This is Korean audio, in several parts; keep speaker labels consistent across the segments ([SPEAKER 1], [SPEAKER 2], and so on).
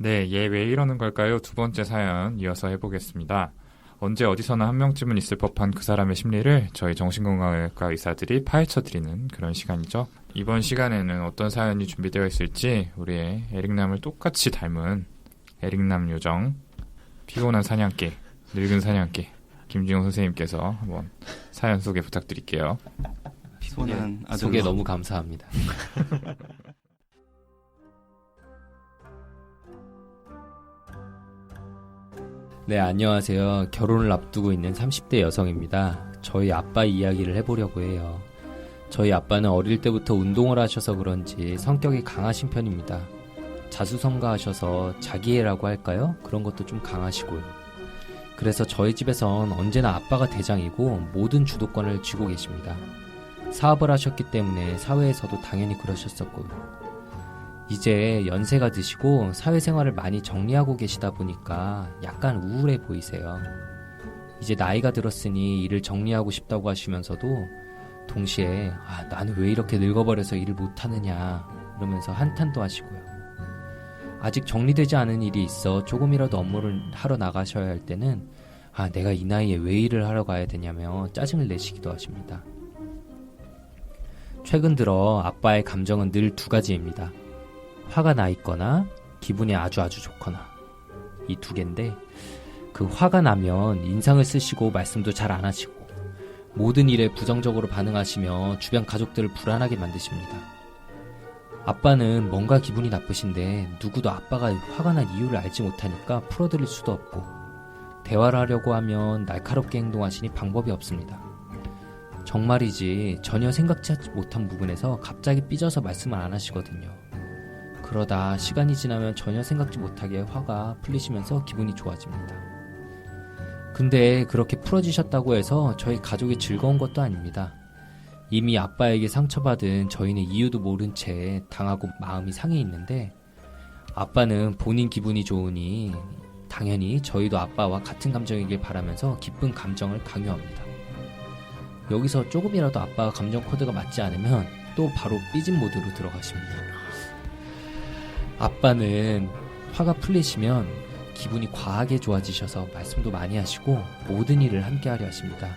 [SPEAKER 1] 네, 얘 왜 이러는 걸까요? 두 번째 사연 이어서 해보겠습니다. 언제 어디서나 한 명쯤은 있을 법한 그 사람의 심리를 저희 정신건강의학과 의사들이 파헤쳐드리는 그런 시간이죠. 이번 시간에는 어떤 사연이 준비되어 있을지 우리의 에릭남을 똑같이 닮은 에릭남 요정, 피곤한 사냥개, 늙은 사냥개 김지용 선생님께서 한번 사연 소개 부탁드릴게요.
[SPEAKER 2] 소개 너무 감사합니다. 네, 안녕하세요. 결혼을 앞두고 있는 30대 여성입니다. 저희 아빠 이야기를 해보려고 해요. 저희 아빠는 어릴 때부터 운동을 하셔서 그런지 성격이 강하신 편입니다. 자수성가하셔서 자기애라고 할까요? 그런 것도 좀 강하시고요. 그래서 저희 집에선 언제나 아빠가 대장이고 모든 주도권을 쥐고 계십니다. 사업을 하셨기 때문에 사회에서도 당연히 그러셨었고요. 이제 연세가 드시고 사회생활을 많이 정리하고 계시다 보니까 약간 우울해 보이세요. 이제 나이가 들었으니 일을 정리하고 싶다고 하시면서도 동시에 나는 왜 이렇게 늙어버려서 일을 못하느냐 이러면서 한탄도 하시고요. 아직 정리되지 않은 일이 있어 조금이라도 업무를 하러 나가셔야 할 때는 내가 이 나이에 왜 일을 하러 가야 되냐며 짜증을 내시기도 하십니다. 최근 들어 아빠의 감정은 늘 두 가지입니다. 화가 나 있거나 기분이 아주 좋거나 이 두 개인데 그 화가 나면 인상을 쓰시고 말씀도 잘 안 하시고 모든 일에 부정적으로 반응하시며 주변 가족들을 불안하게 만드십니다. 아빠는 뭔가 기분이 나쁘신데 누구도 아빠가 화가 난 이유를 알지 못하니까 풀어드릴 수도 없고 대화를 하려고 하면 날카롭게 행동하시니 방법이 없습니다. 정말이지 전혀 생각지 못한 부분에서 갑자기 삐져서 말씀을 안 하시거든요. 그러다 시간이 지나면 전혀 생각지 못하게 화가 풀리시면서 기분이 좋아집니다. 근데 그렇게 풀어지셨다고 해서 저희 가족이 즐거운 것도 아닙니다. 이미 아빠에게 상처받은 저희는 이유도 모른 채 당하고 마음이 상해 있는데 아빠는 본인 기분이 좋으니 당연히 저희도 아빠와 같은 감정이길 바라면서 기쁜 감정을 강요합니다. 여기서 조금이라도 아빠가 감정 코드가 맞지 않으면 또 바로 삐진 모드로 들어가십니다. 아빠는 화가 풀리시면 기분이 과하게 좋아지셔서 말씀도 많이 하시고 모든 일을 함께 하려 하십니다.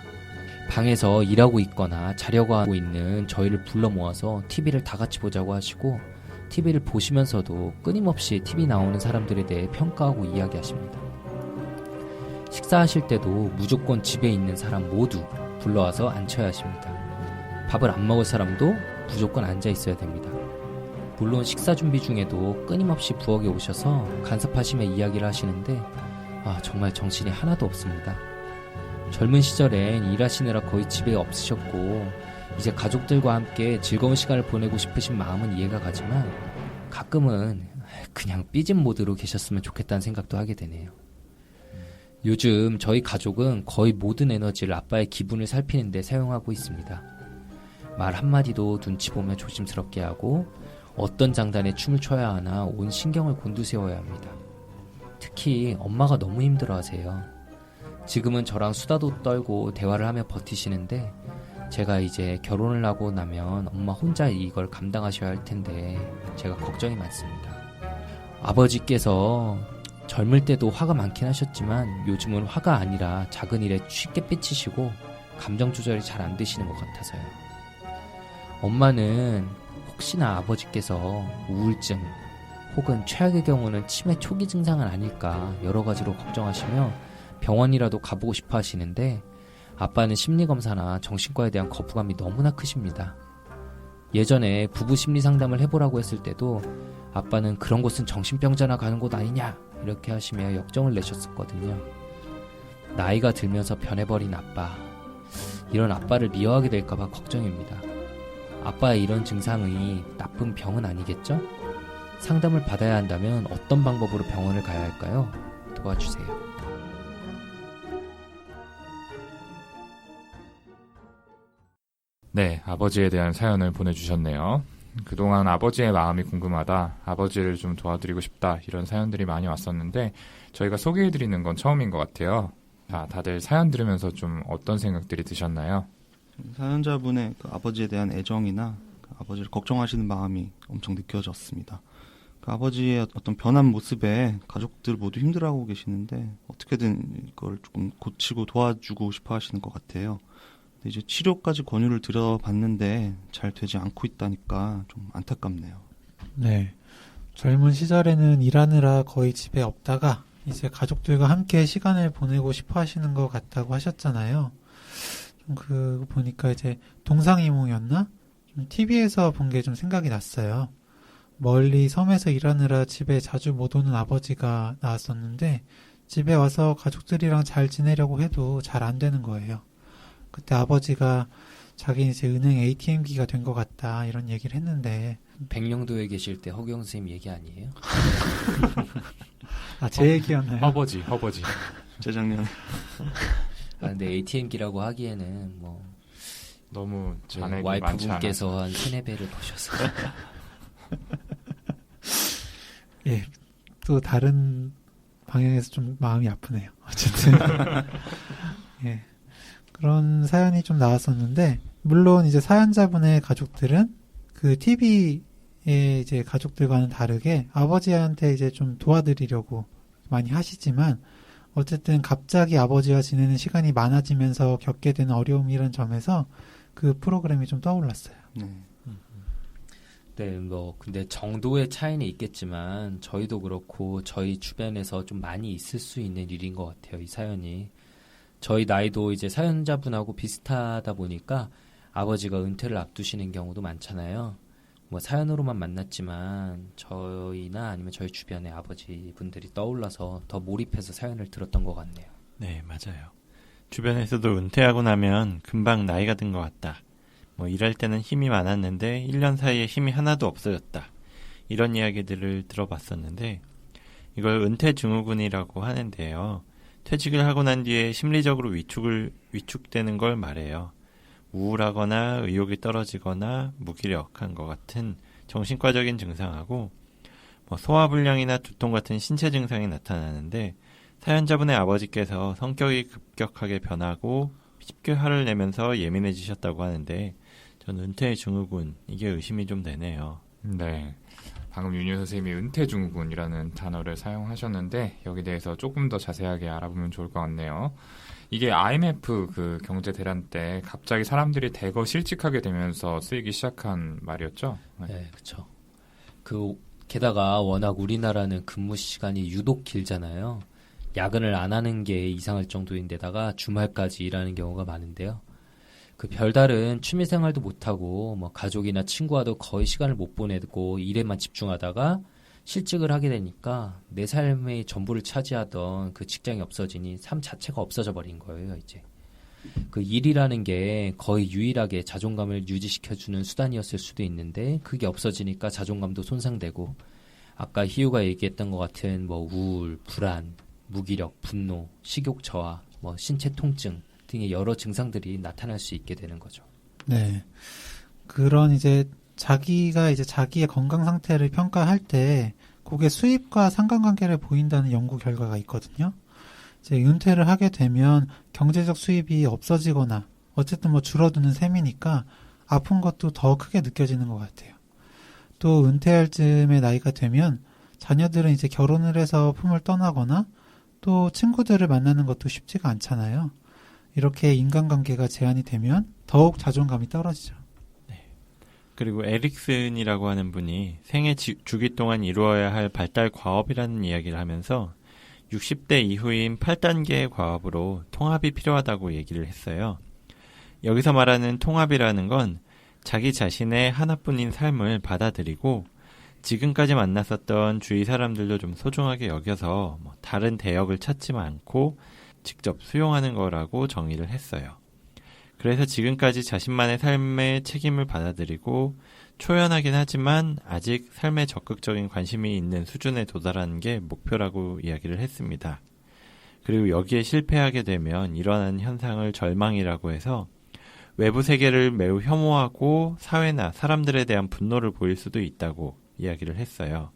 [SPEAKER 2] 방에서 일하고 있거나 자려고 하고 있는 저희를 불러 모아서 TV를 다 같이 보자고 하시고 TV를 보시면서도 끊임없이 TV 나오는 사람들에 대해 평가하고 이야기하십니다. 식사하실 때도 무조건 집에 있는 사람 모두 불러와서 앉혀야 하십니다. 밥을 안 먹을 사람도 무조건 앉아 있어야 됩니다. 물론 식사 준비 중에도 끊임없이 부엌에 오셔서 간섭하시며 이야기를 하시는데 정말 정신이 하나도 없습니다. 젊은 시절엔 일하시느라 거의 집에 없으셨고 이제 가족들과 함께 즐거운 시간을 보내고 싶으신 마음은 이해가 가지만 가끔은 그냥 삐진 모드로 계셨으면 좋겠다는 생각도 하게 되네요. 요즘 저희 가족은 거의 모든 에너지를 아빠의 기분을 살피는 데 사용하고 있습니다. 말 한마디도 눈치 보며 조심스럽게 하고 어떤 장단에 춤을 춰야 하나 온 신경을 곤두세워야 합니다. 특히 엄마가 너무 힘들어하세요. 지금은 저랑 수다도 떨고 대화를 하며 버티시는데 제가 이제 결혼을 하고 나면 엄마 혼자 이걸 감당하셔야 할 텐데 제가 걱정이 많습니다. 아버지께서 젊을 때도 화가 많긴 하셨지만 요즘은 화가 아니라 작은 일에 쉽게 삐치시고 감정 조절이 잘 안 되시는 것 같아서요. 엄마는 혹시나 아버지께서 우울증 혹은 최악의 경우는 치매 초기 증상은 아닐까 여러 가지로 걱정하시며 병원이라도 가보고 싶어 하시는데 아빠는 심리검사나 정신과에 대한 거부감이 너무나 크십니다. 예전에 부부 심리 상담을 해보라고 했을 때도 아빠는 그런 곳은 정신병자나 가는 곳 아니냐 이렇게 하시며 역정을 내셨었거든요. 나이가 들면서 변해버린 아빠, 이런 아빠를 미워하게 될까봐 걱정입니다. 아빠의 이런 증상이 나쁜 병은 아니겠죠? 상담을 받아야 한다면 어떤 방법으로 병원을 가야 할까요? 도와주세요.
[SPEAKER 1] 네, 아버지에 대한 사연을 보내주셨네요. 그동안 아버지의 마음이 궁금하다, 아버지를 좀 도와드리고 싶다 이런 사연들이 많이 왔었는데 저희가 소개해드리는 건 처음인 것 같아요. 자, 다들 사연 들으면서 좀 어떤 생각들이 드셨나요?
[SPEAKER 3] 사연자분의 그 아버지에 대한 애정이나 그 아버지를 걱정하시는 마음이 엄청 느껴졌습니다. 그 아버지의 어떤 변한 모습에 가족들 모두 힘들어하고 계시는데 어떻게든 이걸 조금 고치고 도와주고 싶어 하시는 것 같아요. 근데 이제 치료까지 권유를 드려봤는데 잘 되지 않고 있다니까 좀 안타깝네요.
[SPEAKER 4] 네. 젊은 시절에는 일하느라 거의 집에 없다가 이제 가족들과 함께 시간을 보내고 싶어 하시는 것 같다고 하셨잖아요. 좀 그 보니까 이제 동상이몽이었나? 좀 TV에서 본 게 좀 생각이 났어요. 멀리 섬에서 일하느라 집에 자주 못 오는 아버지가 나왔었는데 집에 와서 가족들이랑 잘 지내려고 해도 잘 안 되는 거예요. 그때 아버지가 자기 이제 은행 ATM기가 된 것 같다 이런 얘기를 했는데
[SPEAKER 2] 백령도에 계실 때 허경 선생님 얘기 아니에요?
[SPEAKER 4] 아, 제 얘기였나요?
[SPEAKER 1] 허버지.
[SPEAKER 3] 재작년
[SPEAKER 2] 아, 근데 ATM기라고 하기에는 뭐
[SPEAKER 1] 너무
[SPEAKER 2] 저희
[SPEAKER 1] 잔액이 많지 않아서.
[SPEAKER 2] 와이프분께서 한 3-4배를 버셔서
[SPEAKER 4] 예, 또 다른 방향에서 좀 마음이 아프네요. 어쨌든 예, 그런 사연이 좀 나왔었는데 물론 이제 사연자분의 가족들은 그 TV의 이제 가족들과는 다르게 아버지한테 이제 좀 도와드리려고 많이 하시지만 어쨌든 갑자기 아버지와 지내는 시간이 많아지면서 겪게 되는 어려움이라는 점에서 그 프로그램이 좀 떠올랐어요.
[SPEAKER 3] 네.
[SPEAKER 2] 네, 뭐 근데 정도의 차이는 있겠지만 저희도 그렇고 저희 주변에서 좀 많이 있을 수 있는 일인 것 같아요. 이 사연이 저희 나이도 이제 사연자분하고 비슷하다 보니까 아버지가 은퇴를 앞두시는 경우도 많잖아요. 뭐 사연으로만 만났지만 저희나 아니면 저희 주변의 아버지 분들이 떠올라서 더 몰입해서 사연을 들었던 것 같네요.
[SPEAKER 5] 네, 맞아요. 주변에서도 은퇴하고 나면 금방 나이가 든 것 같다. 뭐 일할 때는 힘이 많았는데 1년 사이에 힘이 하나도 없어졌다. 이런 이야기들을 들어봤었는데 이걸 은퇴 증후군이라고 하는데요. 퇴직을 하고 난 뒤에 심리적으로 위축되는 걸 말해요. 우울하거나 의욕이 떨어지거나 무기력한 것 같은 정신과적인 증상하고 뭐 소화불량이나 두통 같은 신체 증상이 나타나는데 사연자분의 아버지께서 성격이 급격하게 변하고 쉽게 화를 내면서 예민해지셨다고 하는데 전 은퇴 증후군 이게 의심이 좀 되네요.
[SPEAKER 1] 네. 방금 윤유 선생님이 은퇴 증후군이라는 단어를 사용하셨는데 여기 대해서 조금 더 자세하게 알아보면 좋을 것 같네요. 이게 IMF 그 경제 대란 때 갑자기 사람들이 대거 실직하게 되면서 쓰이기 시작한 말이었죠.
[SPEAKER 2] 네, 그렇죠. 게다가 워낙 우리나라는 근무 시간이 유독 길잖아요. 야근을 안 하는 게 이상할 정도인데다가 주말까지 일하는 경우가 많은데요. 그 별다른 취미생활도 못하고 뭐 가족이나 친구와도 거의 시간을 못 보내고 일에만 집중하다가 실직을 하게 되니까 내 삶의 전부를 차지하던 그 직장이 없어지니 삶 자체가 없어져 버린 거예요, 이제. 그 일이라는 게 거의 유일하게 자존감을 유지시켜주는 수단이었을 수도 있는데 그게 없어지니까 자존감도 손상되고 아까 희우가 얘기했던 것 같은 뭐 우울, 불안, 무기력, 분노, 식욕 저하, 뭐 신체 통증 등의 여러 증상들이 나타날 수 있게 되는 거죠.
[SPEAKER 4] 네. 그런 이제 자기가 이제 자기의 건강 상태를 평가할 때 그게 수입과 상관관계를 보인다는 연구 결과가 있거든요. 이제 은퇴를 하게 되면 경제적 수입이 없어지거나 어쨌든 뭐 줄어드는 셈이니까 아픈 것도 더 크게 느껴지는 것 같아요. 또 은퇴할 즈음의 나이가 되면 자녀들은 이제 결혼을 해서 품을 떠나거나 또 친구들을 만나는 것도 쉽지가 않잖아요. 이렇게 인간관계가 제한이 되면 더욱 자존감이 떨어지죠.
[SPEAKER 5] 그리고 에릭슨이라고 하는 분이 생애 주기 동안 이루어야 할 발달 과업이라는 이야기를 하면서 60대 이후인 8단계의 과업으로 통합이 필요하다고 얘기를 했어요. 여기서 말하는 통합이라는 건 자기 자신의 하나뿐인 삶을 받아들이고 지금까지 만났었던 주위 사람들도 좀 소중하게 여겨서 다른 대역을 찾지 않고 직접 수용하는 거라고 정의를 했어요. 그래서 지금까지 자신만의 삶의 책임을 받아들이고 초연하긴 하지만 아직 삶에 적극적인 관심이 있는 수준에 도달하는 게 목표라고 이야기를 했습니다. 그리고 여기에 실패하게 되면 일어나는 현상을 절망이라고 해서 외부 세계를 매우 혐오하고 사회나 사람들에 대한 분노를 보일 수도 있다고 이야기를 했어요.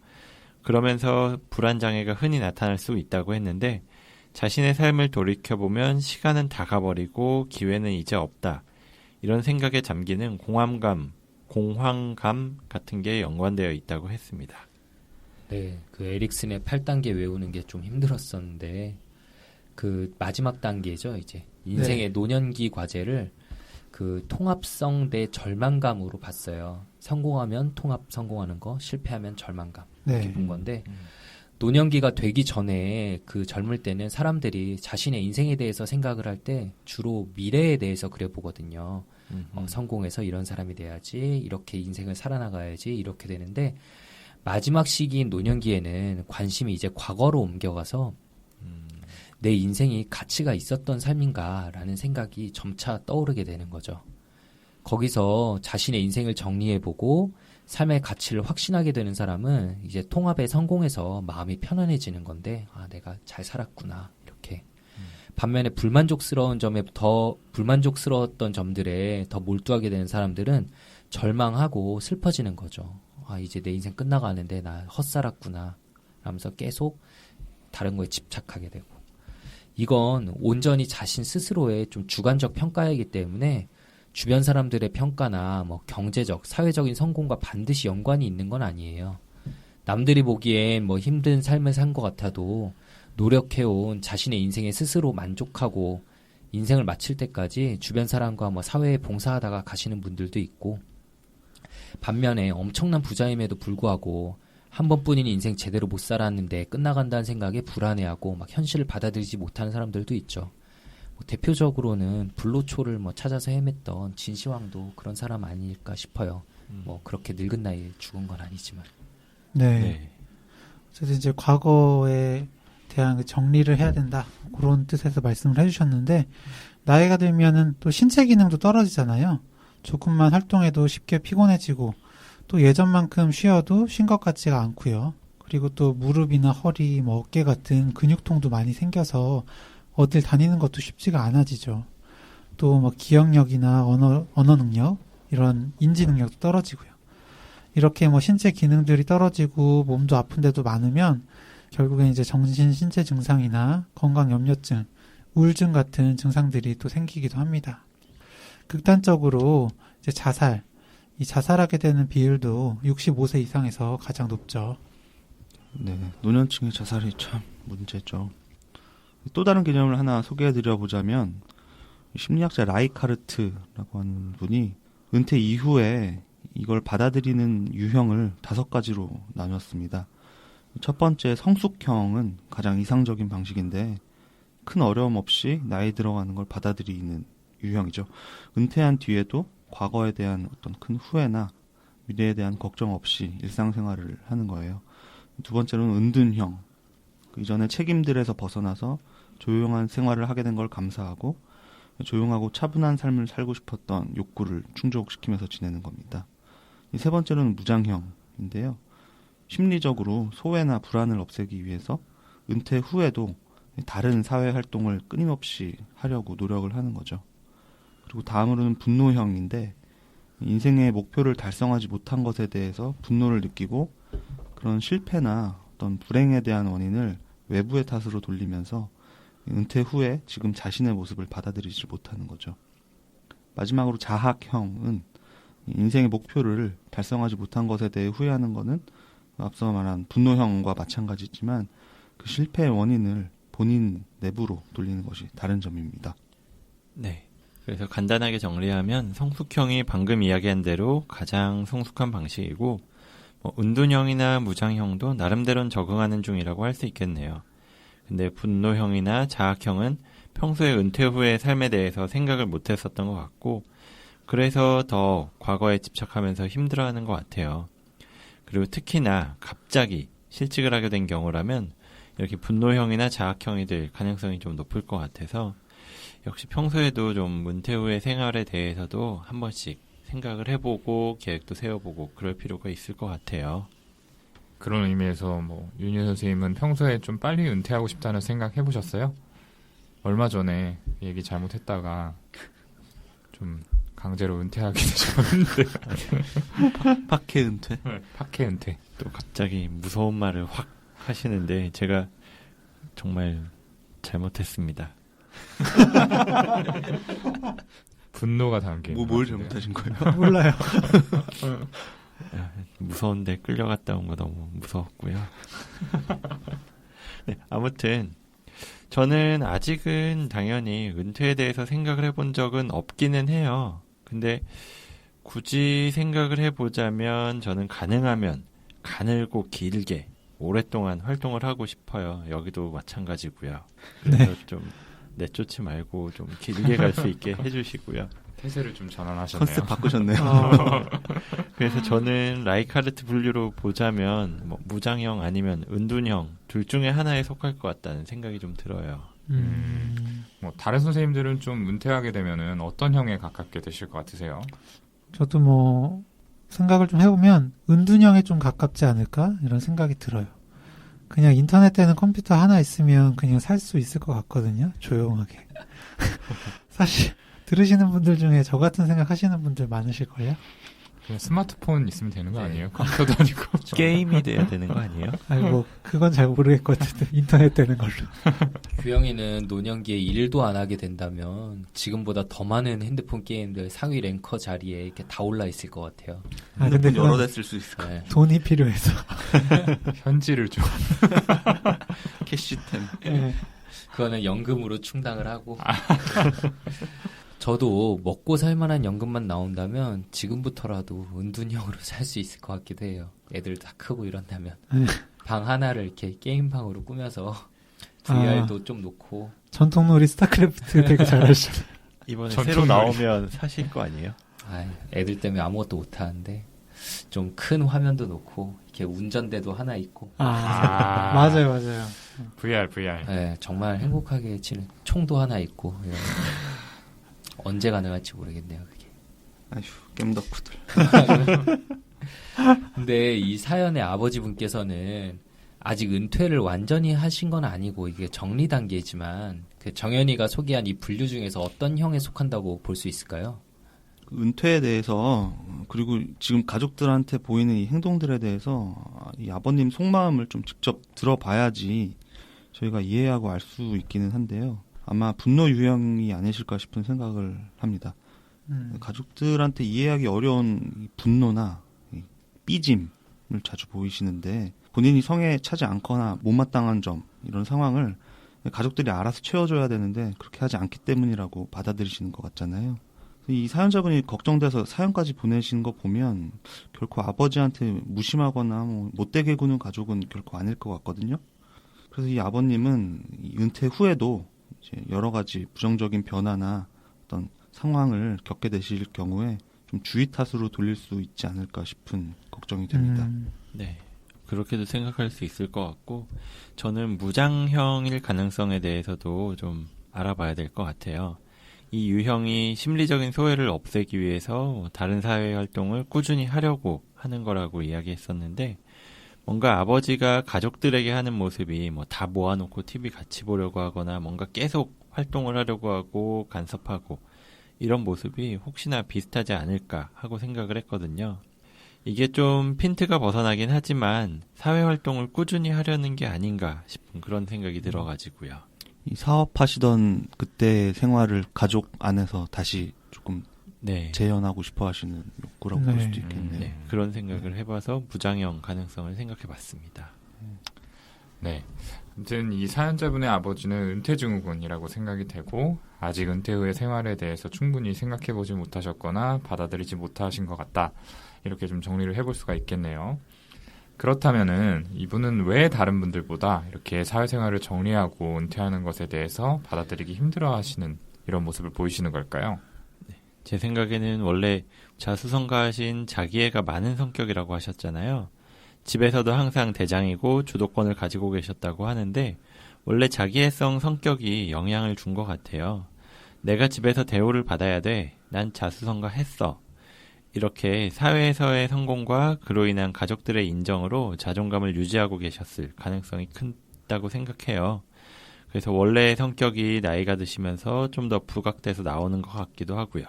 [SPEAKER 5] 그러면서 불안장애가 흔히 나타날 수 있다고 했는데 자신의 삶을 돌이켜보면 시간은 다 가버리고 기회는 이제 없다. 이런 생각에 잠기는 공황감 같은 게 연관되어 있다고 했습니다.
[SPEAKER 2] 네, 그 에릭슨의 8단계 외우는 게 좀 힘들었었는데 그 마지막 단계죠. 이제 인생의 노년기 과제를 그 통합성 대 절망감으로 봤어요. 성공하면 통합 성공하는 거, 실패하면 절망감 이렇게
[SPEAKER 4] 네.
[SPEAKER 2] 본 건데 노년기가 되기 전에 그 젊을 때는 사람들이 자신의 인생에 대해서 생각을 할 때 주로 미래에 대해서 그려보거든요. 성공해서 이런 사람이 돼야지, 이렇게 인생을 살아나가야지, 이렇게 되는데 마지막 시기인 노년기에는 관심이 이제 과거로 옮겨가서 내 인생이 가치가 있었던 삶인가라는 생각이 점차 떠오르게 되는 거죠. 거기서 자신의 인생을 정리해보고 삶의 가치를 확신하게 되는 사람은 이제 통합에 성공해서 마음이 편안해지는 건데, 아, 내가 잘 살았구나, 이렇게. 반면에 불만족스러웠던 점들에 더 몰두하게 되는 사람들은 절망하고 슬퍼지는 거죠. 아, 이제 내 인생 끝나가는데 나 헛살았구나, 라면서 계속 다른 거에 집착하게 되고. 이건 온전히 자신 스스로의 좀 주관적 평가이기 때문에 주변 사람들의 평가나 뭐 경제적, 사회적인 성공과 반드시 연관이 있는 건 아니에요. 남들이 보기엔 뭐 힘든 삶을 산 것 같아도 노력해온 자신의 인생에 스스로 만족하고 인생을 마칠 때까지 주변 사람과 뭐 사회에 봉사하다가 가시는 분들도 있고, 반면에 엄청난 부자임에도 불구하고 한 번뿐인 인생 제대로 못 살았는데 끝나간다는 생각에 불안해하고 막 현실을 받아들이지 못하는 사람들도 있죠. 뭐 대표적으로는 불로초를 뭐 찾아서 헤맸던 진시황도 그런 사람 아닐까 싶어요. 뭐 그렇게 늙은 나이에 죽은 건 아니지만.
[SPEAKER 4] 네. 그래서 이제 과거에 대한 그 정리를 해야 된다, 그런 뜻에서 말씀을 해주셨는데, 나이가 들면은 또 신체 기능도 떨어지잖아요. 조금만 활동해도 쉽게 피곤해지고, 또 예전만큼 쉬어도 쉰 것 같지가 않고요. 그리고 또 무릎이나 허리, 뭐 어깨 같은 근육통도 많이 생겨서 어딜 다니는 것도 쉽지가 않아지죠. 또 뭐 기억력이나 언어 능력, 이런 인지 능력도 떨어지고요. 이렇게 뭐 신체 기능들이 떨어지고 몸도 아픈 데도 많으면 결국엔 이제 정신 신체 증상이나 건강 염려증, 우울증 같은 증상들이 또 생기기도 합니다. 극단적으로 이제 자살하게 되는 비율도 65세 이상에서 가장 높죠.
[SPEAKER 3] 네, 노년층의 자살이 참 문제죠. 또 다른 개념을 하나 소개해드려 보자면, 심리학자 라이카르트라고 하는 분이 은퇴 이후에 이걸 받아들이는 유형을 5가지로 나눴습니다. 첫 번째, 성숙형은 가장 이상적인 방식인데 큰 어려움 없이 나이 들어가는 걸 받아들이는 유형이죠. 은퇴한 뒤에도 과거에 대한 어떤 큰 후회나 미래에 대한 걱정 없이 일상생활을 하는 거예요. 두 번째로는 은둔형, 이전의 책임들에서 벗어나서 조용한 생활을 하게 된 걸 감사하고 조용하고 차분한 삶을 살고 싶었던 욕구를 충족시키면서 지내는 겁니다. 세 번째로는 무장형인데요. 심리적으로 소외나 불안을 없애기 위해서 은퇴 후에도 다른 사회 활동을 끊임없이 하려고 노력을 하는 거죠. 그리고 다음으로는 분노형인데, 인생의 목표를 달성하지 못한 것에 대해서 분노를 느끼고 그런 실패나 어떤 불행에 대한 원인을 외부의 탓으로 돌리면서 은퇴 후에 지금 자신의 모습을 받아들이지 못하는 거죠. 마지막으로 자학형은 인생의 목표를 달성하지 못한 것에 대해 후회하는 것은 앞서 말한 분노형과 마찬가지지만 그 실패의 원인을 본인 내부로 돌리는 것이 다른 점입니다.
[SPEAKER 5] 네. 그래서 간단하게 정리하면 성숙형이 방금 이야기한 대로 가장 성숙한 방식이고, 은둔형이나 무장형도 나름대로는 적응하는 중이라고 할 수 있겠네요. 근데 분노형이나 자학형은 평소에 은퇴 후의 삶에 대해서 생각을 못했었던 것 같고, 그래서 더 과거에 집착하면서 힘들어하는 것 같아요. 그리고 특히나 갑자기 실직을 하게 된 경우라면 이렇게 분노형이나 자학형이 될 가능성이 좀 높을 것 같아서, 역시 평소에도 좀 은퇴 후의 생활에 대해서도 한 번씩 생각을 해보고 계획도 세워보고 그럴 필요가 있을 것 같아요.
[SPEAKER 1] 그런 의미에서 뭐 윤유 선생님은 평소에 좀 빨리 은퇴하고 싶다는 생각 해보셨어요? 얼마 전에 얘기 잘못했다가 좀 강제로 은퇴하게 되셨는데.
[SPEAKER 3] 파케 은퇴?
[SPEAKER 1] 파케 은퇴.
[SPEAKER 5] 또 갑자기 무서운 말을 확 하시는데 제가 정말 잘못했습니다.
[SPEAKER 1] 분노가 담긴.
[SPEAKER 3] 뭘 잘못하신 거예요?
[SPEAKER 4] 몰라요.
[SPEAKER 5] 무서운데 끌려갔다 온 거 너무 무서웠고요. 네, 아무튼 저는 아직은 당연히 은퇴에 대해서 생각을 해본 적은 없기는 해요. 근데 굳이 생각을 해보자면 저는 가능하면 가늘고 길게 오랫동안 활동을 하고 싶어요. 여기도 마찬가지고요. 그래서 좀 내쫓지 말고 좀 길게 갈 수 있게 해주시고요.
[SPEAKER 1] 태세를 좀 전환하셨네요.
[SPEAKER 3] 컨셉 바꾸셨네요.
[SPEAKER 5] 그래서 저는 라이카르트 분류로 보자면 뭐 무장형 아니면 은둔형 둘 중에 하나에 속할 것 같다는 생각이 좀 들어요.
[SPEAKER 1] 뭐 다른 선생님들은 좀 은퇴하게 되면은 어떤 형에 가깝게 되실 것 같으세요?
[SPEAKER 4] 저도 뭐 생각을 좀 해보면 은둔형에 좀 가깝지 않을까 이런 생각이 들어요. 그냥 인터넷 되는 컴퓨터 하나 있으면 그냥 살 수 있을 것 같거든요. 조용하게. 사실 들으시는 분들 중에 저 같은 생각 하시는 분들 많으실걸요?
[SPEAKER 1] 그냥 스마트폰 있으면 되는 거
[SPEAKER 2] 네.
[SPEAKER 1] 아니에요? 컴퓨터도 아니고.
[SPEAKER 5] 게임이 돼야 되는 거 아니에요?
[SPEAKER 4] 아니 뭐 그건 잘 모르겠거든요. 인터넷 되는 걸로.
[SPEAKER 2] 규영이는 노년기에 일도 안 하게 된다면 지금보다 더 많은 핸드폰 게임들 상위 랭커 자리에 이렇게 다 올라 있을 것 같아요.
[SPEAKER 4] 아 근데
[SPEAKER 3] 핸드폰 여러
[SPEAKER 4] 그건
[SPEAKER 3] 대 쓸 수 있을 것
[SPEAKER 2] 네.
[SPEAKER 4] 돈이 필요해서.
[SPEAKER 1] 현질을 좀.
[SPEAKER 3] 같아요. 캐시템.
[SPEAKER 4] 네.
[SPEAKER 2] 그거는 연금으로 충당을 하고. 저도 먹고 살 만한 연금만 나온다면 지금부터라도 은둔형으로 살 수 있을 것 같기도 해요. 애들 다 크고 이런다면.
[SPEAKER 4] 네.
[SPEAKER 2] 방 하나를 이렇게 게임방으로 꾸며서 VR도 좀 놓고.
[SPEAKER 4] 전통놀이 스타크래프트 되게 잘하시네.
[SPEAKER 5] 이번에
[SPEAKER 1] 전통놀이.
[SPEAKER 5] 새로 나오면 사실 거 아니에요?
[SPEAKER 2] 애들 때문에 아무것도 못하는데 좀 큰 화면도 놓고 이렇게 운전대도 하나 있고.
[SPEAKER 1] 아.
[SPEAKER 4] 맞아요, 맞아요.
[SPEAKER 1] VR.
[SPEAKER 2] 네, 정말 행복하게 치는 총도 하나 있고. 이런. 언제 가능할지 모르겠네요, 그게.
[SPEAKER 3] 아휴, 겜덕후들.
[SPEAKER 2] 근데 이 사연의 아버지분께서는 아직 은퇴를 완전히 하신 건 아니고 이게 정리 단계지만 그 정연이가 소개한 이 분류 중에서 어떤 형에 속한다고 볼 수 있을까요?
[SPEAKER 3] 은퇴에 대해서 그리고 지금 가족들한테 보이는 이 행동들에 대해서 이 아버님 속마음을 좀 직접 들어봐야지 저희가 이해하고 알 수 있기는 한데요. 아마 분노 유형이 아니실까 싶은 생각을 합니다. 가족들한테 이해하기 어려운 이 분노나 이 삐짐을 자주 보이시는데 본인이 성에 차지 않거나 못마땅한 점 이런 상황을 가족들이 알아서 채워줘야 되는데 그렇게 하지 않기 때문이라고 받아들이시는 것 같잖아요. 이 사연자분이 걱정돼서 사연까지 보내신 거 보면 결코 아버지한테 무심하거나 뭐 못되게 구는 가족은 결코 아닐 것 같거든요. 그래서 이 아버님은 이 은퇴 후에도 이제 여러 가지 부정적인 변화나 어떤 상황을 겪게 되실 경우에 좀 주의 탓으로 돌릴 수 있지 않을까 싶은 걱정이 됩니다.
[SPEAKER 5] 네. 그렇게도 생각할 수 있을 것 같고 저는 무장형일 가능성에 대해서도 좀 알아봐야 될 것 같아요. 이 유형이 심리적인 소외를 없애기 위해서 다른 사회 활동을 꾸준히 하려고 하는 거라고 이야기했었는데 뭔가 아버지가 가족들에게 하는 모습이 뭐 다 모아놓고 TV 같이 보려고 하거나 뭔가 계속 활동을 하려고 하고 간섭하고 이런 모습이 혹시나 비슷하지 않을까 하고 생각을 했거든요. 이게 좀 핀트가 벗어나긴 하지만 사회 활동을 꾸준히 하려는 게 아닌가 싶은 그런 생각이 들어가지고요.
[SPEAKER 3] 이 사업하시던 그때의 생활을 가족 안에서 다시 조금
[SPEAKER 5] 네.
[SPEAKER 3] 재현하고 싶어 하시는 욕구라고 볼
[SPEAKER 4] 네.
[SPEAKER 3] 수도 있겠네요.
[SPEAKER 5] 네. 그런 생각을 해봐서 무장형 가능성을 생각해봤습니다.
[SPEAKER 1] 네. 아무튼 이 사연자분의 아버지는 은퇴증후군이라고 생각이 되고 아직 은퇴 후의 생활에 대해서 충분히 생각해보지 못하셨거나 받아들이지 못하신 것 같다. 이렇게 좀 정리를 해볼 수가 있겠네요. 그렇다면은 이분은 왜 다른 분들보다 이렇게 사회생활을 정리하고 은퇴하는 것에 대해서 받아들이기 힘들어하시는 이런 모습을 보이시는 걸까요?
[SPEAKER 5] 제 생각에는 원래 자수성가하신 자기애가 많은 성격이라고 하셨잖아요. 집에서도 항상 대장이고 주도권을 가지고 계셨다고 하는데 원래 자기애성 성격이 영향을 준 것 같아요. 내가 집에서 대우를 받아야 돼. 난 자수성가했어. 이렇게 사회에서의 성공과 그로 인한 가족들의 인정으로 자존감을 유지하고 계셨을 가능성이 크다고 생각해요. 그래서 원래의 성격이 나이가 드시면서 좀 더 부각돼서 나오는 것 같기도 하고요.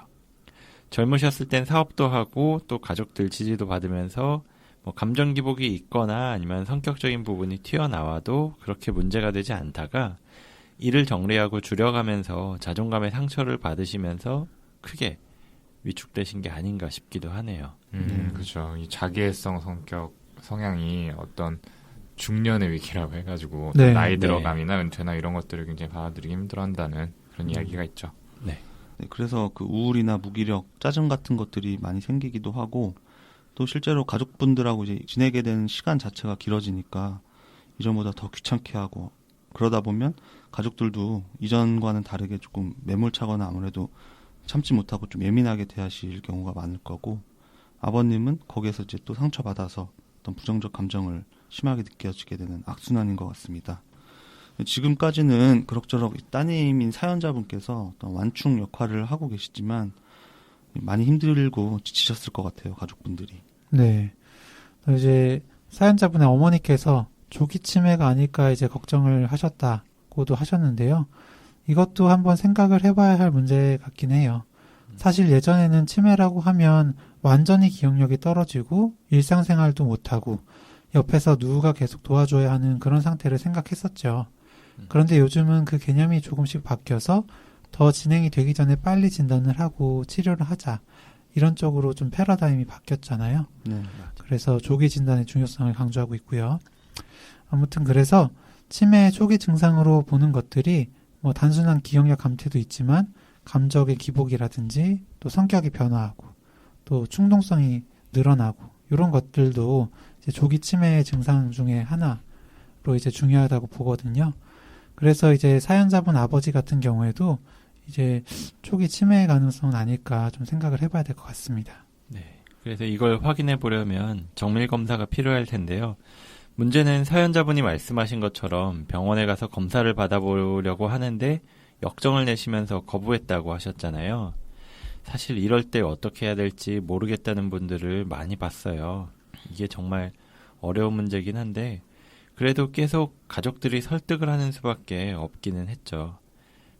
[SPEAKER 5] 젊으셨을 땐 사업도 하고 또 가족들 지지도 받으면서 뭐 감정 기복이 있거나 아니면 성격적인 부분이 튀어나와도 그렇게 문제가 되지 않다가 일을 정리하고 줄여가면서 자존감의 상처를 받으시면서 크게 위축되신 게 아닌가 싶기도 하네요.
[SPEAKER 1] 그렇죠. 이 자기애성 성향이 어떤 중년의 위기라고 해가지고
[SPEAKER 4] 네.
[SPEAKER 1] 나이
[SPEAKER 5] 네.
[SPEAKER 1] 들어감이나 은퇴나 이런 것들을 굉장히 받아들이기 힘들어한다는 그런 이야기가 있죠.
[SPEAKER 3] 네, 그래서 그 우울이나 무기력, 짜증 같은 것들이 많이 생기기도 하고 또 실제로 가족분들하고 이제 지내게 되는 시간 자체가 길어지니까 이전보다 더 귀찮게 하고 그러다 보면 가족들도 이전과는 다르게 조금 매몰차거나 아무래도 참지 못하고 좀 예민하게 대하실 경우가 많을 거고 아버님은 거기에서 이제 또 상처받아서 어떤 부정적 감정을 심하게 느껴지게 되는 악순환인 것 같습니다. 지금까지는 그럭저럭 따님인 사연자분께서 어떤 완충 역할을 하고 계시지만 많이 힘들고 지치셨을 것 같아요, 가족분들이.
[SPEAKER 4] 네. 또 이제 사연자분의 어머니께서 조기 치매가 아닐까 이제 걱정을 하셨다고도 하셨는데요. 이것도 한번 생각을 해봐야 할 문제 같긴 해요. 사실 예전에는 치매라고 하면 완전히 기억력이 떨어지고 일상생활도 못하고 옆에서 누가 계속 도와줘야 하는 그런 상태를 생각했었죠. 그런데 요즘은 그 개념이 조금씩 바뀌어서 더 진행이 되기 전에 빨리 진단을 하고 치료를 하자. 이런 쪽으로 좀 패러다임이 바뀌었잖아요.
[SPEAKER 3] 네.
[SPEAKER 4] 그래서 조기 진단의 중요성을 강조하고 있고요. 아무튼 그래서 치매 초기 증상으로 보는 것들이 뭐 단순한 기억력 감퇴도 있지만 감정의 기복이라든지 또 성격이 변화하고 또 충동성이 늘어나고 이런 것들도 이제 조기 치매의 증상 중에 하나로 이제 중요하다고 보거든요. 그래서 이제 사연자분 아버지 같은 경우에도 이제 초기 치매의 가능성은 아닐까 좀 생각을 해봐야 될 것 같습니다.
[SPEAKER 5] 네. 그래서 이걸 확인해 보려면 정밀 검사가 필요할 텐데요. 문제는 사연자분이 말씀하신 것처럼 병원에 가서 검사를 받아보려고 하는데 역정을 내시면서 거부했다고 하셨잖아요. 사실 이럴 때 어떻게 해야 될지 모르겠다는 분들을 많이 봤어요. 이게 정말 어려운 문제긴 한데 그래도 계속 가족들이 설득을 하는 수밖에 없기는 했죠.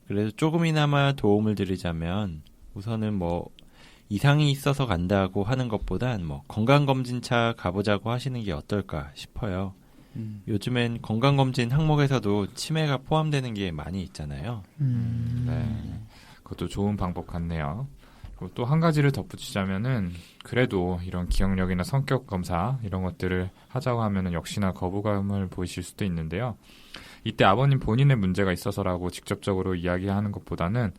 [SPEAKER 5] 그래도 조금이나마 도움을 드리자면 우선은 뭐 이상이 있어서 간다고 하는 것보단 뭐 건강검진차 가보자고 하시는 게 어떨까 싶어요. 요즘엔 건강검진 항목에서도 치매가 포함되는 게 많이 있잖아요.
[SPEAKER 1] 네. 그것도 좋은 방법 같네요. 그리고 또 한 가지를 덧붙이자면은 그래도 이런 기억력이나 성격 검사 이런 것들을 하자고 하면은 역시나 거부감을 보이실 수도 있는데요. 이때 아버님 본인의 문제가 있어서라고 직접적으로 이야기하는 것보다는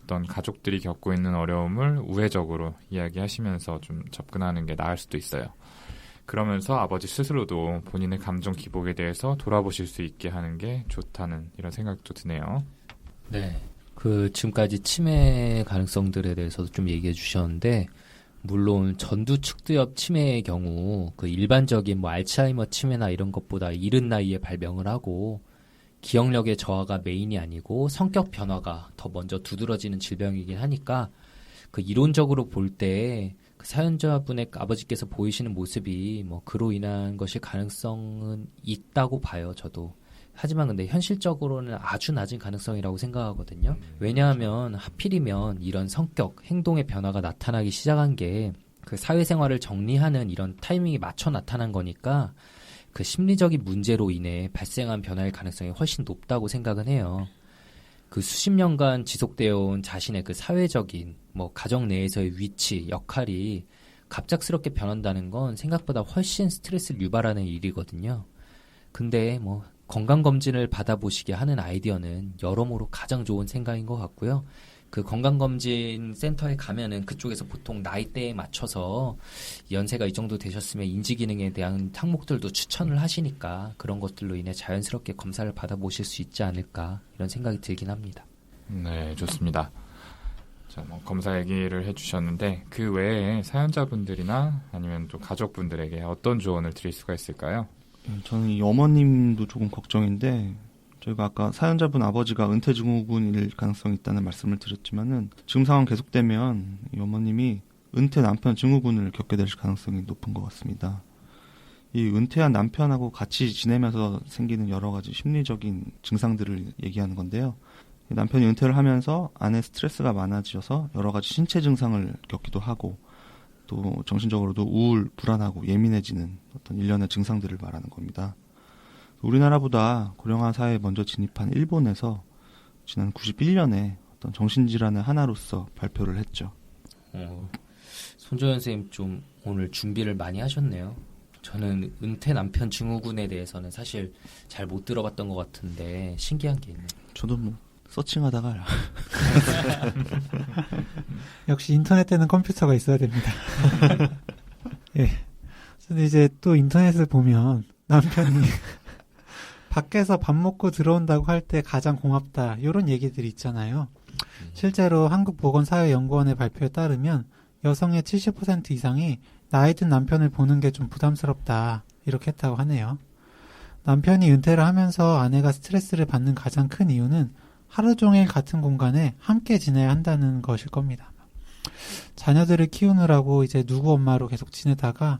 [SPEAKER 1] 어떤 가족들이 겪고 있는 어려움을 우회적으로 이야기하시면서 좀 접근하는 게 나을 수도 있어요. 그러면서 아버지 스스로도 본인의 감정 기복에 대해서 돌아보실 수 있게 하는 게 좋다는 이런 생각도 드네요.
[SPEAKER 2] 네. 그 지금까지 치매 가능성들에 대해서도 좀 얘기해 주셨는데 물론 전두측두엽 치매의 경우 그 일반적인 뭐 알츠하이머 치매나 이런 것보다 이른 나이에 발병을 하고 기억력의 저하가 메인이 아니고 성격 변화가 더 먼저 두드러지는 질병이긴 하니까 그 이론적으로 볼 때 그 사연자분의 아버지께서 보이시는 모습이 뭐 그로 인한 것일 가능성은 있다고 봐요, 저도. 하지만 근데 현실적으로는 아주 낮은 가능성이라고 생각하거든요. 왜냐하면 하필이면 이런 성격, 행동의 변화가 나타나기 시작한 게 그 사회생활을 정리하는 이런 타이밍에 맞춰 나타난 거니까 그 심리적인 문제로 인해 발생한 변화의 가능성이 훨씬 높다고 생각은 해요. 그 수십 년간 지속되어 온 자신의 그 사회적인 뭐 가정 내에서의 위치, 역할이 갑작스럽게 변한다는 건 생각보다 훨씬 스트레스를 유발하는 일이거든요. 근데 뭐 건강검진을 받아보시게 하는 아이디어는 여러모로 가장 좋은 생각인 것 같고요. 그 건강검진 센터에 가면은 그쪽에서 보통 나이대에 맞춰서 연세가 이 정도 되셨으면 인지기능에 대한 항목들도 추천을 하시니까 그런 것들로 인해 자연스럽게 검사를 받아보실 수 있지 않을까 이런 생각이 들긴 합니다.
[SPEAKER 1] 네, 좋습니다. 자, 뭐 검사 얘기를 해주셨는데 그 외에 사연자분들이나 아니면 또 가족분들에게 어떤 조언을 드릴 수가 있을까요?
[SPEAKER 3] 저는 이 어머님도 조금 걱정인데 저희가 아까 사연자분 아버지가 은퇴증후군일 가능성이 있다는 말씀을 드렸지만은 지금 상황 계속되면 이 어머님이 은퇴 남편 증후군을 겪게 될 가능성이 높은 것 같습니다. 이 은퇴한 남편하고 같이 지내면서 생기는 여러 가지 심리적인 증상들을 얘기하는 건데요. 남편이 은퇴를 하면서 아내 스트레스가 많아져서 여러 가지 신체 증상을 겪기도 하고 또 정신적으로도 우울, 불안하고 예민해지는 어떤 일련의 증상들을 말하는 겁니다. 우리나라보다 고령화 사회에 먼저 진입한 일본에서 지난 91년에 어떤 정신질환의 하나로서 발표를 했죠.
[SPEAKER 2] 손조연 선생님 좀 오늘 준비를 많이 하셨네요. 저는 은퇴 남편 증후군에 대해서는 사실 잘 못 들어봤던 것 같은데 신기한 게 있네요.
[SPEAKER 3] 저도 뭐 서칭하다가
[SPEAKER 4] 역시 인터넷 때는 컴퓨터가 있어야 됩니다. 예. 근데 이제 또 인터넷을 보면 남편이 밖에서 밥 먹고 들어온다고 할 때 가장 고맙다 이런 얘기들이 있잖아요. 실제로 한국보건사회연구원의 발표에 따르면 여성의 70% 이상이 나이 든 남편을 보는 게 좀 부담스럽다 이렇게 했다고 하네요. 남편이 은퇴를 하면서 아내가 스트레스를 받는 가장 큰 이유는 하루 종일 같은 공간에 함께 지내야 한다는 것일 겁니다. 자녀들을 키우느라고 이제 누구 엄마로 계속 지내다가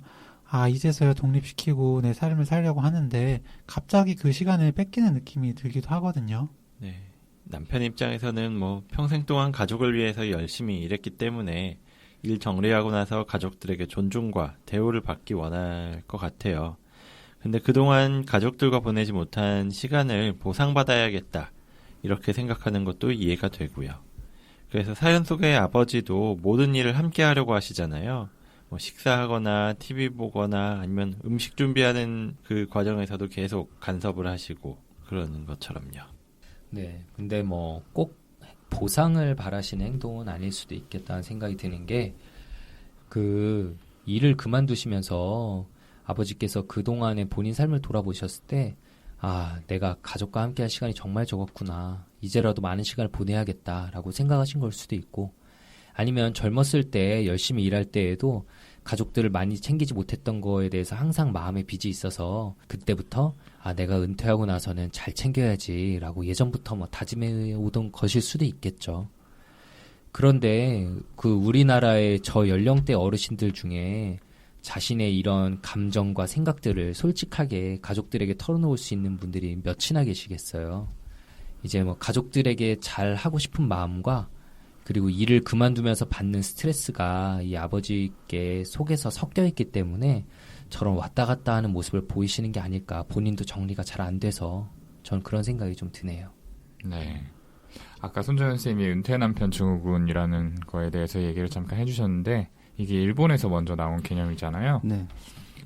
[SPEAKER 4] 이제서야 독립시키고 내 삶을 살려고 하는데 갑자기 그 시간을 뺏기는 느낌이 들기도 하거든요.
[SPEAKER 5] 네. 남편 입장에서는 뭐 평생 동안 가족을 위해서 열심히 일했기 때문에 일 정리하고 나서 가족들에게 존중과 대우를 받기 원할 것 같아요. 근데 그동안 가족들과 보내지 못한 시간을 보상받아야겠다. 이렇게 생각하는 것도 이해가 되고요. 그래서 사연 속의 아버지도 모든 일을 함께 하려고 하시잖아요. 뭐 식사하거나 TV 보거나 아니면 음식 준비하는 그 과정에서도 계속 간섭을 하시고 그러는 것처럼요.
[SPEAKER 2] 네, 근데 뭐 꼭 보상을 바라시는 행동은 아닐 수도 있겠다는 생각이 드는 게 그 일을 그만두시면서 아버지께서 그동안의 본인 삶을 돌아보셨을 때 내가 가족과 함께할 시간이 정말 적었구나. 이제라도 많은 시간을 보내야겠다라고 생각하신 걸 수도 있고 아니면 젊었을 때 열심히 일할 때에도 가족들을 많이 챙기지 못했던 거에 대해서 항상 마음에 빚이 있어서 그때부터 내가 은퇴하고 나서는 잘 챙겨야지라고 예전부터 뭐 다짐해 오던 것일 수도 있겠죠. 그런데 그 우리나라의 저 연령대 어르신들 중에 자신의 이런 감정과 생각들을 솔직하게 가족들에게 털어놓을 수 있는 분들이 몇이나 계시겠어요. 이제 뭐 가족들에게 잘 하고 싶은 마음과 그리고 일을 그만두면서 받는 스트레스가 이 아버지께 속에서 섞여 있기 때문에 저런 왔다 갔다 하는 모습을 보이시는 게 아닐까. 본인도 정리가 잘 안 돼서 전 그런 생각이 좀 드네요.
[SPEAKER 1] 네. 아까 손정현 선생님이 은퇴 남편 증후군이라는 거에 대해서 얘기를 잠깐 해주셨는데 이게 일본에서 먼저 나온 개념이잖아요.
[SPEAKER 3] 네.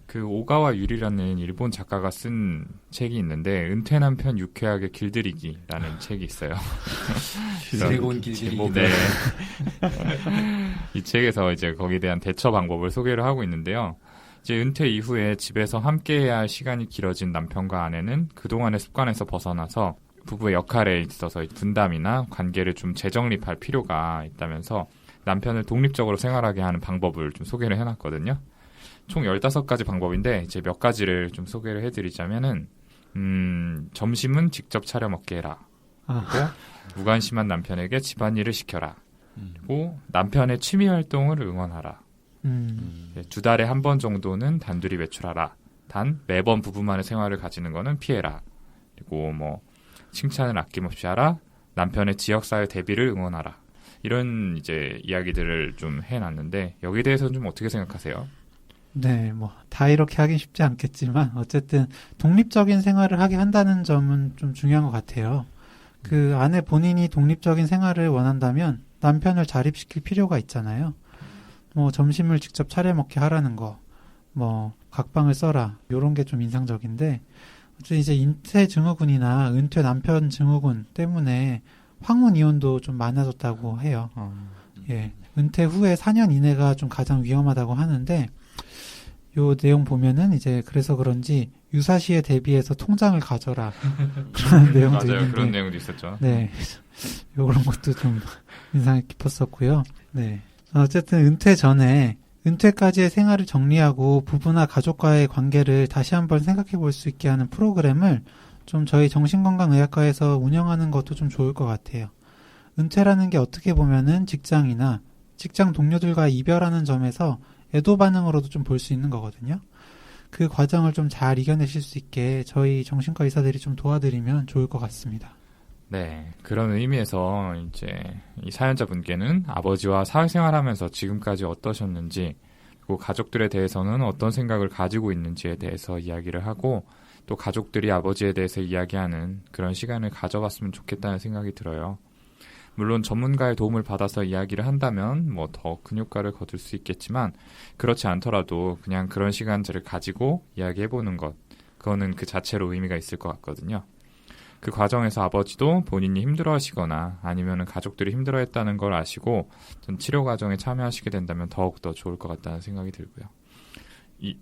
[SPEAKER 1] 그 오가와 유리라는 일본 작가가 쓴 책이 있는데 은퇴 남편 유쾌하게 길들이기라는 책이 있어요.
[SPEAKER 2] 드래곤 길들이기.
[SPEAKER 1] 네. 이 책에서 이제 거기에 대한 대처 방법을 소개를 하고 있는데요. 이제 은퇴 이후에 집에서 함께해야 할 시간이 길어진 남편과 아내는 그동안의 습관에서 벗어나서 부부의 역할에 있어서 분담이나 관계를 좀 재정립할 필요가 있다면서 남편을 독립적으로 생활하게 하는 방법을 좀 소개를 해놨거든요. 총 15가지 방법인데 이제 몇 가지를 좀 소개를 해드리자면은 점심은 직접 차려 먹게 해라. 그리고 무관심한 남편에게 집안일을 시켜라. 그리고 남편의 취미 활동을 응원하라. 2달에 한 번 정도는 단둘이 외출하라. 단 매번 부부만의 생활을 가지는 거는 피해라. 그리고 뭐 칭찬을 아낌없이 하라. 남편의 지역사회 대비를 응원하라. 이런 이제 이야기들을 좀 해놨는데 여기에 대해서는 좀 어떻게 생각하세요?
[SPEAKER 4] 네, 뭐 다 이렇게 하긴 쉽지 않겠지만 어쨌든 독립적인 생활을 하게 한다는 점은 좀 중요한 것 같아요. 그 아내 본인이 독립적인 생활을 원한다면 남편을 자립시킬 필요가 있잖아요. 뭐 점심을 직접 차려 먹게 하라는 거, 뭐 각방을 써라 이런 게 좀 인상적인데 어쨌든 이제 은퇴 증후군이나 은퇴 남편 증후군 때문에 황혼 이혼도 좀 많아졌다고 해요. 예, 은퇴 후에 4년 이내가 좀 가장 위험하다고 하는데 요 내용 보면은 이제 그래서 그런지 유사시에 대비해서 통장을 가져라 그런 내용도
[SPEAKER 1] 맞아요.
[SPEAKER 4] 있는데
[SPEAKER 1] 그런 내용도 있었죠.
[SPEAKER 4] 네, 요런 것도 좀 인상이 깊었었고요. 네, 어쨌든 은퇴 전에 은퇴까지의 생활을 정리하고 부부나 가족과의 관계를 다시 한번 생각해 볼 수 있게 하는 프로그램을 좀 저희 정신건강의학과에서 운영하는 것도 좀 좋을 것 같아요. 은퇴라는 게 어떻게 보면은 직장이나 직장 동료들과 이별하는 점에서 애도 반응으로도 좀 볼 수 있는 거거든요. 그 과정을 좀 잘 이겨내실 수 있게 저희 정신과 의사들이 좀 도와드리면 좋을 것 같습니다.
[SPEAKER 1] 네, 그런 의미에서 이제 이 사연자분께는 아버지와 사회생활하면서 지금까지 어떠셨는지 그리고 가족들에 대해서는 어떤 생각을 가지고 있는지에 대해서 이야기를 하고 또 가족들이 아버지에 대해서 이야기하는 그런 시간을 가져봤으면 좋겠다는 생각이 들어요. 물론 전문가의 도움을 받아서 이야기를 한다면 뭐 더 큰 효과를 거둘 수 있겠지만 그렇지 않더라도 그냥 그런 시간들을 가지고 이야기해보는 것, 그거는 그 자체로 의미가 있을 것 같거든요. 그 과정에서 아버지도 본인이 힘들어하시거나 아니면 가족들이 힘들어했다는 걸 아시고 전 치료 과정에 참여하시게 된다면 더욱더 좋을 것 같다는 생각이 들고요.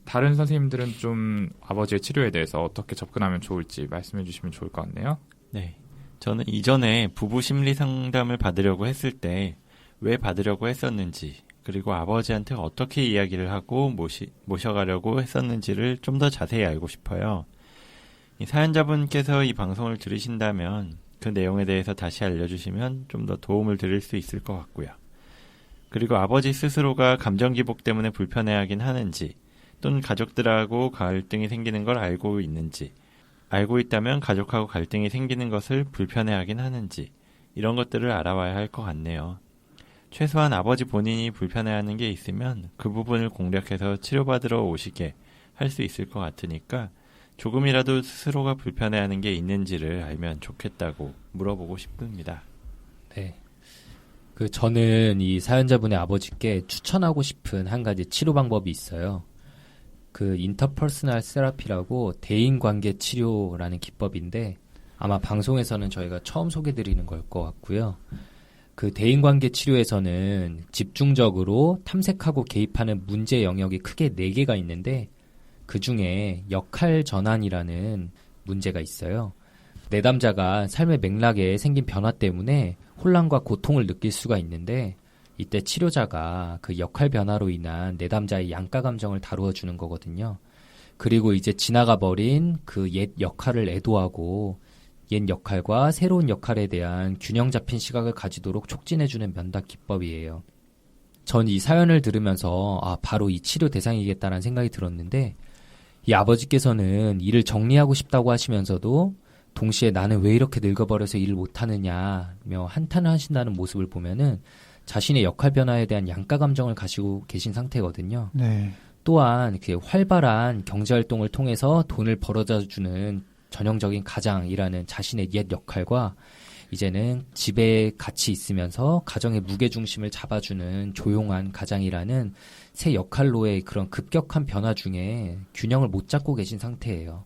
[SPEAKER 1] 다른 선생님들은 좀 아버지의 치료에 대해서 어떻게 접근하면 좋을지 말씀해 주시면 좋을 것 같네요.
[SPEAKER 5] 네. 저는 이전에 부부 심리 상담을 받으려고 했을 때 왜 받으려고 했었는지, 그리고 아버지한테 어떻게 이야기를 하고 모셔가려고 했었는지를 좀 더 자세히 알고 싶어요. 이 사연자분께서 이 방송을 들으신다면 그 내용에 대해서 다시 알려주시면 좀 더 도움을 드릴 수 있을 것 같고요. 그리고 아버지 스스로가 감정 기복 때문에 불편해하긴 하는지, 또는 가족들하고 갈등이 생기는 걸 알고 있는지, 알고 있다면 가족하고 갈등이 생기는 것을 불편해하긴 하는지, 이런 것들을 알아봐야 할 것 같네요. 최소한 아버지 본인이 불편해하는 게 있으면 그 부분을 공략해서 치료받으러 오시게 할 수 있을 것 같으니까 조금이라도 스스로가 불편해하는 게 있는지를 알면 좋겠다고 물어보고 싶습니다.
[SPEAKER 2] 네. 저는 이 사연자분의 아버지께 추천하고 싶은 한 가지 치료 방법이 있어요. 인터퍼스널 세라피라고 대인관계 치료라는 기법인데 아마 방송에서는 저희가 처음 소개드리는 걸 것 같고요. 대인관계 치료에서는 집중적으로 탐색하고 개입하는 문제 영역이 크게 4개가 있는데 그 중에 역할 전환이라는 문제가 있어요. 내담자가 삶의 맥락에 생긴 변화 때문에 혼란과 고통을 느낄 수가 있는데 이때 치료자가 그 역할 변화로 인한 내담자의 양가 감정을 다루어 주는 거거든요. 그리고 이제 지나가 버린 그 옛 역할을 애도하고 옛 역할과 새로운 역할에 대한 균형 잡힌 시각을 가지도록 촉진해주는 면담 기법이에요. 전 이 사연을 들으면서 바로 이 치료 대상이겠다라는 생각이 들었는데 이 아버지께서는 일을 정리하고 싶다고 하시면서도 동시에 나는 왜 이렇게 늙어버려서 일을 못하느냐며 한탄을 하신다는 모습을 보면은 자신의 역할 변화에 대한 양가 감정을 가지고 계신 상태거든요.
[SPEAKER 4] 네.
[SPEAKER 2] 또한 활발한 경제활동을 통해서 돈을 벌어다주는 전형적인 가장이라는 자신의 옛 역할과 이제는 집에 같이 있으면서 가정의 무게중심을 잡아주는 조용한 가장이라는 새 역할로의 그런 급격한 변화 중에 균형을 못 잡고 계신 상태예요.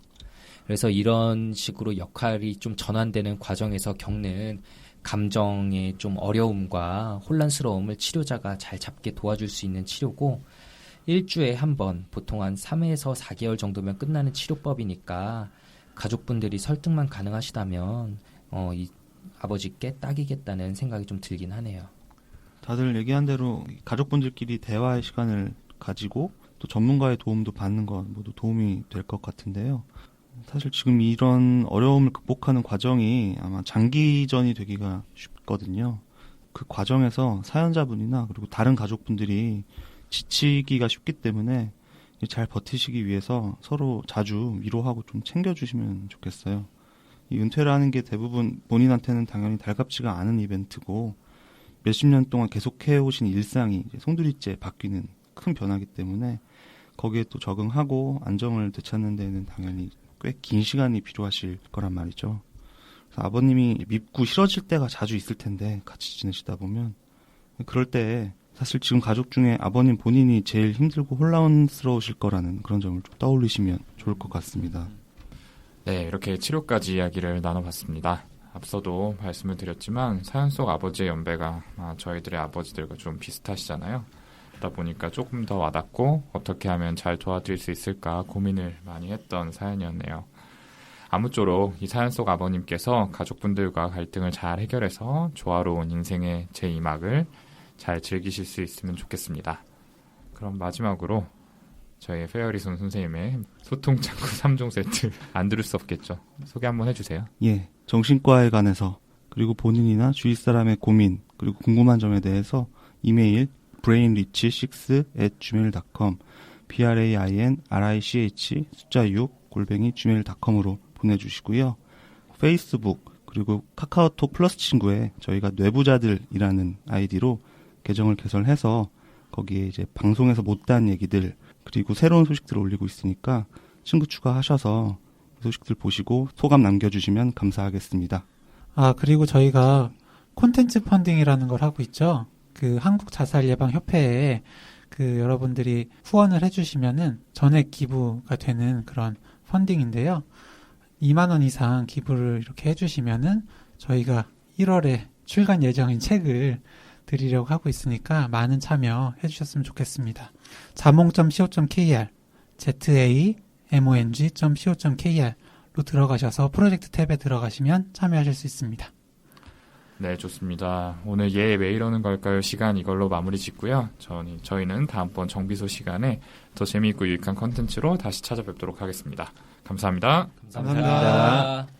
[SPEAKER 2] 그래서 이런 식으로 역할이 좀 전환되는 과정에서 겪는 감정의 좀 어려움과 혼란스러움을 치료자가 잘 잡게 도와줄 수 있는 치료고 일주일에 한 번, 보통 한 3에서 4개월 정도면 끝나는 치료법이니까 가족분들이 설득만 가능하시다면 이 아버지께 딱이겠다는 생각이 좀 들긴 하네요.
[SPEAKER 3] 다들 얘기한 대로 가족분들끼리 대화의 시간을 가지고 또 전문가의 도움도 받는 건 모두 도움이 될 것 같은데요. 사실 지금 이런 어려움을 극복하는 과정이 아마 장기전이 되기가 쉽거든요. 그 과정에서 사연자분이나 그리고 다른 가족분들이 지치기가 쉽기 때문에 잘 버티시기 위해서 서로 자주 위로하고 좀 챙겨주시면 좋겠어요. 이 은퇴를 하는 게 대부분 본인한테는 당연히 달갑지가 않은 이벤트고 몇십 년 동안 계속해오신 일상이 이제 송두리째 바뀌는 큰 변화이기 때문에 거기에 또 적응하고 안정을 되찾는 데는 당연히 꽤 긴 시간이 필요하실 거란 말이죠. 그래서 아버님이 밉고 싫어질 때가 자주 있을 텐데 같이 지내시다 보면 그럴 때 사실 지금 가족 중에 아버님 본인이 제일 힘들고 혼란스러우실 거라는 그런 점을 좀 떠올리시면 좋을 것 같습니다.
[SPEAKER 1] 네, 이렇게 치료까지 이야기를 나눠봤습니다. 앞서도 말씀을 드렸지만 사연 속 아버지의 연배가 저희들의 아버지들과 좀 비슷하시잖아요. 그러다 보니까 조금 더 와닿고 어떻게 하면 잘 도와드릴 수 있을까 고민을 많이 했던 사연이었네요. 아무쪼록 이 사연 속 아버님께서 가족분들과 갈등을 잘 해결해서 조화로운 인생의 제2막을 잘 즐기실 수 있으면 좋겠습니다. 그럼 마지막으로 저희 페어리손 선생님의 소통창구 3종 세트 안 들을 수 없겠죠. 소개 한번 해주세요.
[SPEAKER 3] 예, 정신과에 관해서 그리고 본인이나 주위 사람의 고민 그리고 궁금한 점에 대해서 이메일 brainrich6@gmail.com brainrich 숫자 6@gmail.com으로 보내주시고요. 페이스북 그리고 카카오톡 플러스 친구에 저희가 뇌부자들이라는 아이디로 계정을 개설해서 거기에 이제 방송에서 못다한 얘기들 그리고 새로운 소식들을 올리고 있으니까 친구 추가하셔서 그 소식들 보시고 소감 남겨주시면 감사하겠습니다.
[SPEAKER 4] 그리고 저희가 콘텐츠 펀딩이라는 걸 하고 있죠. 그 한국자살예방협회에 그 여러분들이 후원을 해주시면은 전액 기부가 되는 그런 펀딩인데요. 2만 원 이상 기부를 이렇게 해주시면은 저희가 1월에 출간 예정인 책을 드리려고 하고 있으니까 많은 참여해 주셨으면 좋겠습니다. 자몽.co.kr zamong.co.kr로 들어가셔서 프로젝트 탭에 들어가시면 참여하실 수 있습니다.
[SPEAKER 1] 네, 좋습니다. 오늘 왜 이러는 걸까요? 시간 이걸로 마무리 짓고요. 저희는 다음번 정비소 시간에 더 재미있고 유익한 컨텐츠로 다시 찾아뵙도록 하겠습니다. 감사합니다.
[SPEAKER 4] 감사합니다.